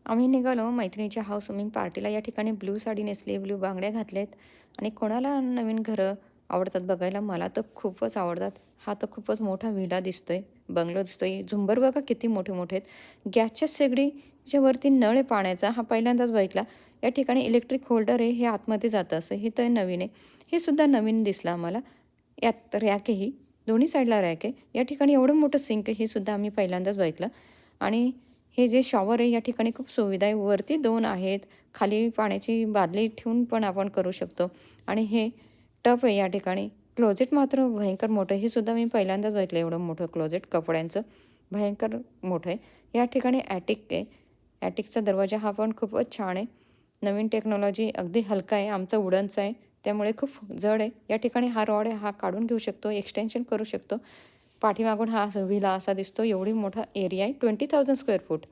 आम्ही निघालो मैत्रिणीच्या हाऊस वॉर्मिंग पार्टीला. या ठिकाणी ब्लू साडी नेसली, ब्लू बांगड्या घातल्यात आणि कोणाला नवीन घरं आवडतात बघायला. मला तर खूपच आवडतात. हा तर खूपच मोठा व्हिला दिसतोय, बंगलो दिसतोय. झुंबर बघा किती मोठे-मोठे आहेत. गॅसच्या शेगडीच्या वरती नळ आहे पाण्याचा. हा पहिल्यांदाच बघितला. या ठिकाणी इलेक्ट्रिक होल्डर आहे, हे आतमध्ये जातं असं. हे तर नवीन आहे. हे सुद्धा नवीन दिसलं आम्हाला. यात रॅक आहे ही. दोन्ही साईडला रॅक आहे. या ठिकाणी एवढं मोठं सिंक आहे, हे सुद्धा आम्ही पहिल्यांदाच बघितलं. आणि हे जे शॉवर आहे या ठिकाणी खूप सुविधा आहे. वरती 2 आहेत. खाली पाण्याची बादली ठेवून पण आपण करू शकतो. आणि हे टब आहे या ठिकाणी. क्लोजेट मात्र भयंकर मोठं आहे. हे सुद्धा मी पहिल्यांदाच बघितलं एवढं मोठं क्लोजेट कपड्यांचं. भयंकर मोठं आहे. या ठिकाणी ॲटिक आहे. ॲटिकचा दरवाजा हा पण खूपच छान आहे. नवीन टेक्नॉलॉजी अगदी हलका आहे. आमचा वुडनचा आहे. त्यामुळे खूप जड आहे. या ठिकाणी हा रॉड आहे, हा काढून घेऊ शकतो, एक्सटेन्शन करू शकतो. पाठीमागून हा व्हिला असा दिसतो. एवढी मोठा एरिया आहे. 20,000 स्क्वेअर फूट.